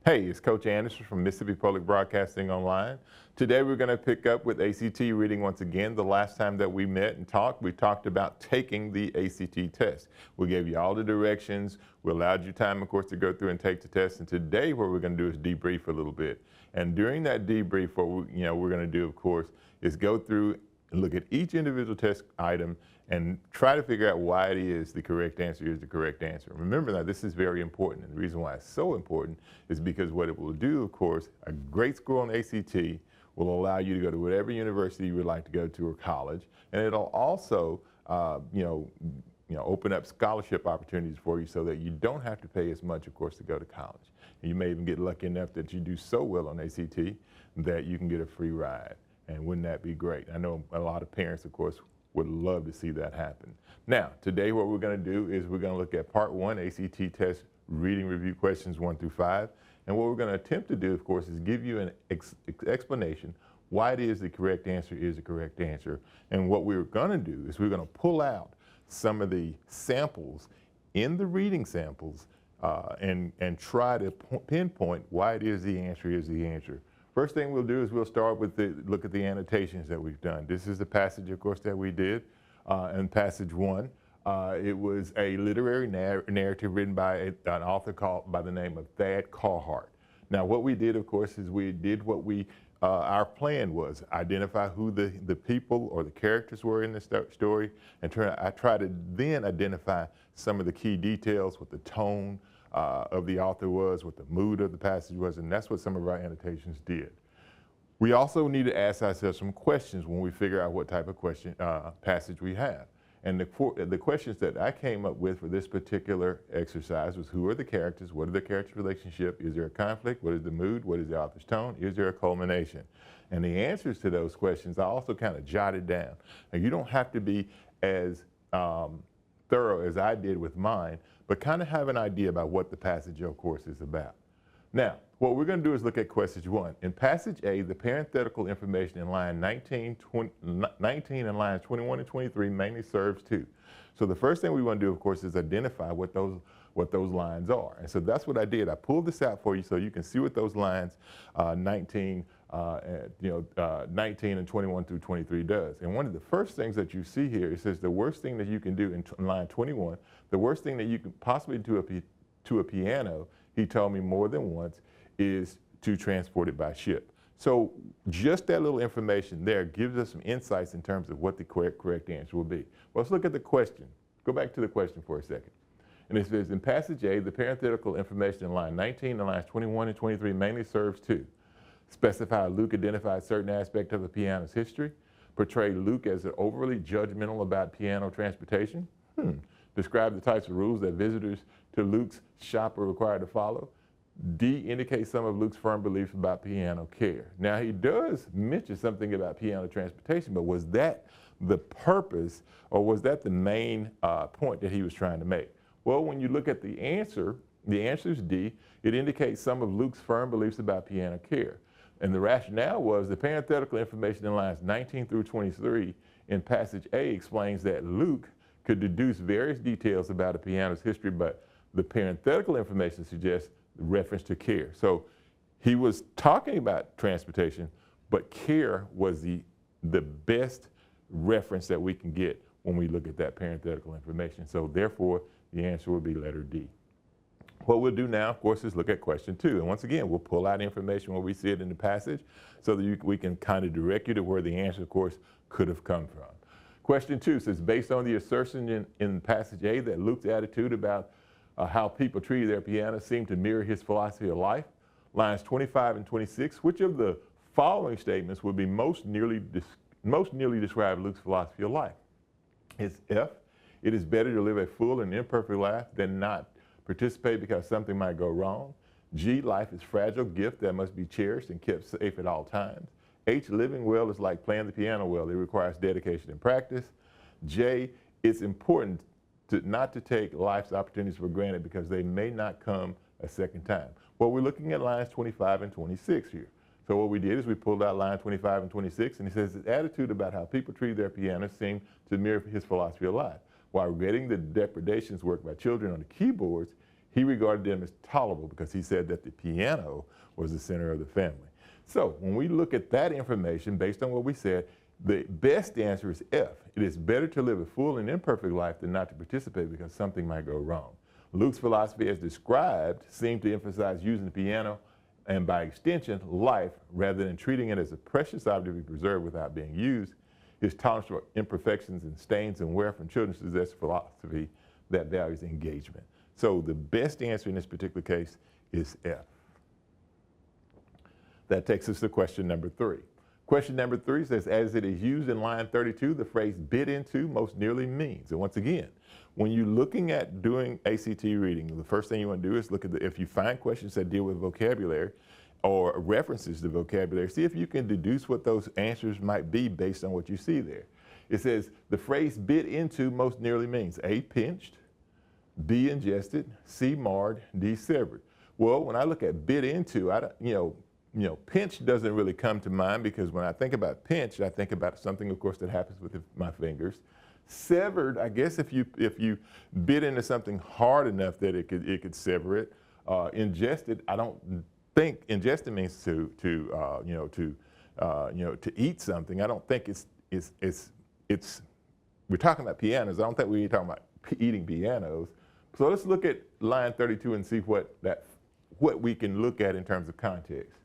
Hey, it's Coach Anderson from Mississippi Public Broadcasting Online. Today we're going to pick up with ACT reading once again. The last time that we met and talked, we talked about taking the ACT test. We gave you all the directions. We allowed you time, of course, to go through and take the test. And today what we're going to do is debrief a little bit. And during that debrief, what we're going to do, of course, is go through and look at each individual test item and try to figure out why it is the correct answer is the correct answer. Remember that this is very important, and the reason why it's so important is because what it will do, of course, a great score on ACT will allow you to go to whatever university you would like to go to or college, and it'll also, open up scholarship opportunities for you so that you don't have to pay as much, of course, to go to college. And you may even get lucky enough that you do so well on ACT that you can get a free ride. And wouldn't that be great? I know a lot of parents, of course, would love to see that happen. Now, today what we're going to do is we're going to look at part 1, ACT test reading review questions 1 through 5. And what we're going to attempt to do, of course, is give you an explanation why it is the correct answer is the correct answer. And what we're going to do is we're going to pull out some of the samples in the reading samples and try to pinpoint why it is the answer is the answer. First thing we'll do is we'll start with look at the annotations that we've done. This is the passage, of course, that we did in passage 1. It was a literary narrative written by an author called by the name of Thad Carhart. Now, what we did, of course, is we did what our plan was, identify who the people or the characters were in the story, and I try to then identify some of the key details, what the tone of the author was, what the mood of the passage was, and that's what some of our annotations did. We also need to ask ourselves some questions when we figure out what type of passage we have. And the questions that I came up with for this particular exercise was, who are the characters? What are the characters' relationship? Is there a conflict? What is the mood? What is the author's tone? Is there a culmination? And the answers to those questions I also kind of jotted down. Now, you don't have to be as thorough as I did with mine, but kind of have an idea about what the passage, of course, is about. Now, what we're going to do is look at question 1. In passage A, the parenthetical information in line 19 and lines 21 and 23 mainly serves to. So the first thing we want to do, of course, is identify what those lines are. And so that's what I did. I pulled this out for you so you can see what those lines 19 and 21 through 23 does. And one of the first things that you see here, it says the worst thing that you can do in line 21, the worst thing that you can possibly do to a piano, he told me more than once, is to transport it by ship. So just that little information there gives us some insights in terms of what the correct answer will be. Well, let's look at the question. Go back to the question for a second. And it says, in passage A, the parenthetical information in line 19 and lines 21 and 23 mainly serves to specify Luke identified certain aspect of the piano's history, portray Luke as overly judgmental about piano transportation, describe the types of rules that visitors to Luke's shop are required to follow, D, indicate some of Luke's firm beliefs about piano care. Now, he does mention something about piano transportation, but was that the purpose, or was that the main point that he was trying to make? Well, when you look at the answer is D. It indicates some of Luke's firm beliefs about piano care. And the rationale was the parenthetical information in lines 19 through 23 in passage A explains that Luke could deduce various details about a piano's history, but the parenthetical information suggests reference to care. So he was talking about transportation, but care was the best reference that we can get when we look at that parenthetical information. So therefore, the answer would be letter D. What we'll do now, of course, is look at question 2. And once again, we'll pull out information where we see it in the passage so that we can kind of direct you to where the answer, of course, could have come from. Question 2 says, based on the assertion in passage A that Luke's attitude about how people treated their piano seemed to mirror his philosophy of life, lines 25 and 26, which of the following statements would be most nearly describe Luke's philosophy of life? It's F, it is better to live a full and imperfect life than not participate because something might go wrong. G, life is a fragile gift that must be cherished and kept safe at all times. H, living well is like playing the piano well. It requires dedication and practice. J, it's important not to take life's opportunities for granted because they may not come a second time. Well, we're looking at lines 25 and 26 here. So what we did is we pulled out line 25 and 26, and he says his attitude about how people treat their piano seemed to mirror his philosophy of life. While regretting the depredations worked by children on the keyboards, He regarded them as tolerable because he said that the piano was the center of the family. So when we look at that information based on what we said, the best answer is F. It is better to live a full and imperfect life than not to participate because something might go wrong. Luke's philosophy as described seemed to emphasize using the piano and by extension, life, rather than treating it as a precious object to be preserved without being used. His tolerance for imperfections and stains and wear from children suggests philosophy that values engagement. So the best answer in this particular case is F. That takes us to question number 3. Question number 3 says, as it is used in line 32, the phrase bit into most nearly means. And once again, when you're looking at doing ACT reading, the first thing you want to do is look at if you find questions that deal with vocabulary or references to vocabulary, see if you can deduce what those answers might be based on what you see there. It says the phrase bit into most nearly means A, pinched, B, ingested, C, marred, D, severed. Well, when I look at bit into, pinch doesn't really come to mind because when I think about pinch, I think about something, of course, that happens with my fingers. Severed, I guess if you bit into something hard enough that it could sever it. Ingested, I don't think ingested means to eat something. I don't think it's we're talking about pianos. I don't think we're talking about eating pianos. So let's look at line 32 and see what we can look at in terms of context.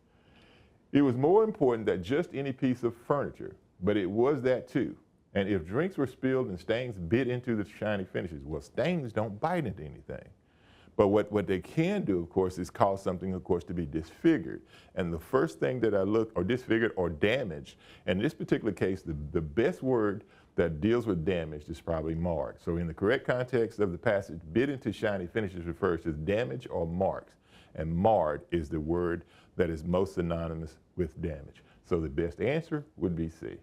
It was more important than just any piece of furniture, but it was that too. And if drinks were spilled and stains bit into the shiny finishes, well, stains don't bite into anything. But what they can do, of course, is cause something, of course, to be disfigured. And the first thing that I look, or disfigured or damaged, and in this particular case, the best word that deals with damage is probably marred. So in the correct context of the passage, bit into shiny finishes refers to damage or marks. And marred is the word that is most synonymous with damage. So the best answer would be C.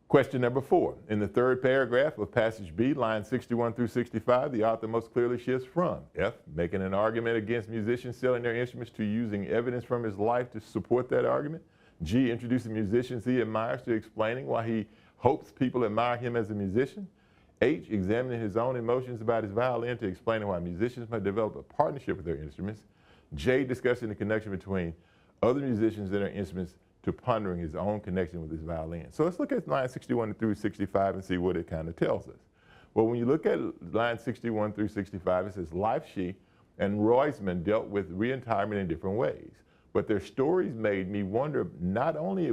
Question number 4. In the third paragraph of passage B, lines 61 through 65, the author most clearly shifts from F, making an argument against musicians selling their instruments, to using evidence from his life to support that argument. G, introducing musicians he admires to explaining why he hopes people admire him as a musician. H, examining his own emotions about his violin to explaining why musicians might develop a partnership with their instruments. J, discussing the connection between other musicians and their instruments to pondering his own connection with his violin. So let's look at line 61 through 65 and see what it kind of tells us. Well, when you look at line 61 through 65, it says, Leifsche and Roisman dealt with re-entirement in different ways, but their stories made me wonder not only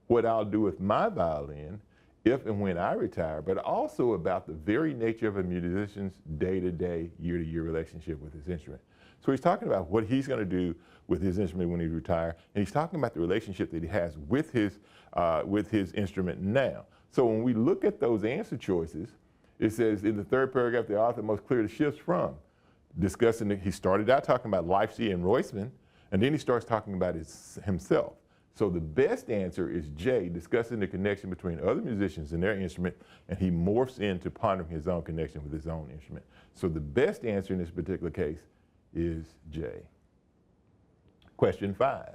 what I'll do with my violin if and when I retire, but also about the very nature of a musician's day-to-day, year-to-year relationship with his instrument. So he's talking about what he's going to do with his instrument when he retires, and he's talking about the relationship that he has with his instrument now. So when we look at those answer choices, it says in the third paragraph, the author most clearly shifts from discussing he started out talking about Leifsche and Roisman, and then he starts talking about himself. So the best answer is J, discussing the connection between other musicians and their instrument, and he morphs into pondering his own connection with his own instrument. So the best answer in this particular case is J. Question 5.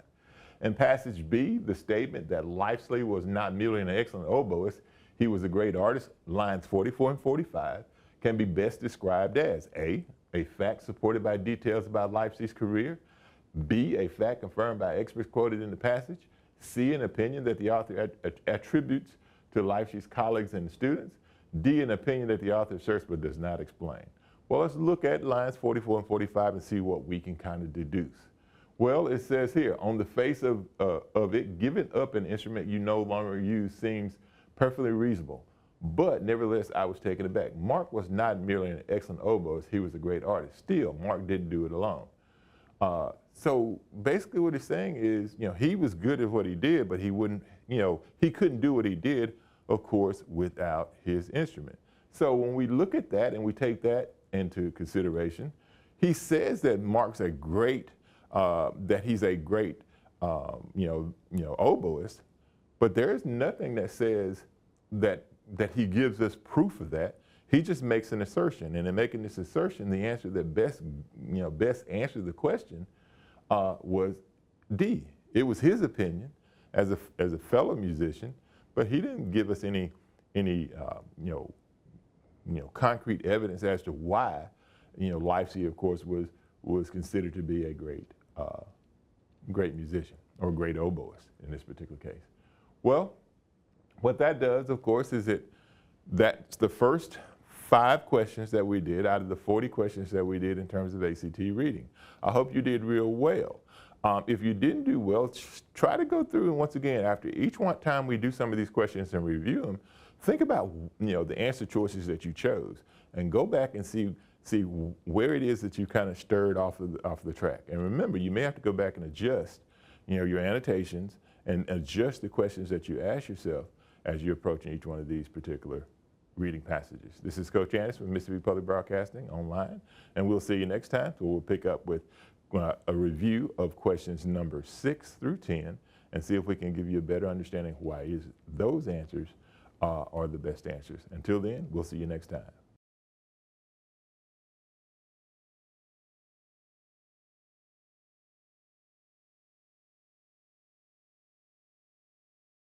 In passage B, the statement that Leifsche was not merely an excellent oboist, he was a great artist, lines 44 and 45, can be best described as A, a fact supported by details about Leifsche's career, B, a fact confirmed by experts quoted in the passage, C, an opinion that the author attributes to Leifsche's colleagues and students, D, an opinion that the author asserts but does not explain. Well, let's look at lines 44 and 45 and see what we can kind of deduce. Well, it says here, on the face of it, giving up an instrument you no longer use seems perfectly reasonable. But nevertheless, I was taken aback. Mark was not merely an excellent oboist, he was a great artist. Still, Mark didn't do it alone. So basically what he's saying is, he was good at what he did, but he wouldn't, he couldn't do what he did, of course, without his instrument. So when we look at that and we take that into consideration, he says that Mark's a great, that he's a great, oboist, but there's nothing that says that he gives us proof of that. He just makes an assertion, and in making this assertion, the answer that best answered the question was D. It was his opinion as a fellow musician, but he didn't give us any concrete evidence as to why Livesey, of course, was considered to be a great musician, or great oboist in this particular case. Well, what that does, of course, is that's the first 5 questions that we did out of the 40 questions that we did in terms of ACT reading. I hope you did real well. If you didn't do well, try to go through and once again, after each time we do some of these questions and review them, think about the answer choices that you chose and go back and see where it is that you kind of stirred off the track. And remember, you may have to go back and adjust your annotations and adjust the questions that you ask yourself as you're approaching each one of these particular reading passages. This is Coach Annis from Mississippi Public Broadcasting Online, and we'll see you next time. So we'll pick up with a review of questions number 6 through 10 and see if we can give you a better understanding why those answers are the best answers. Until then, we'll see you next time.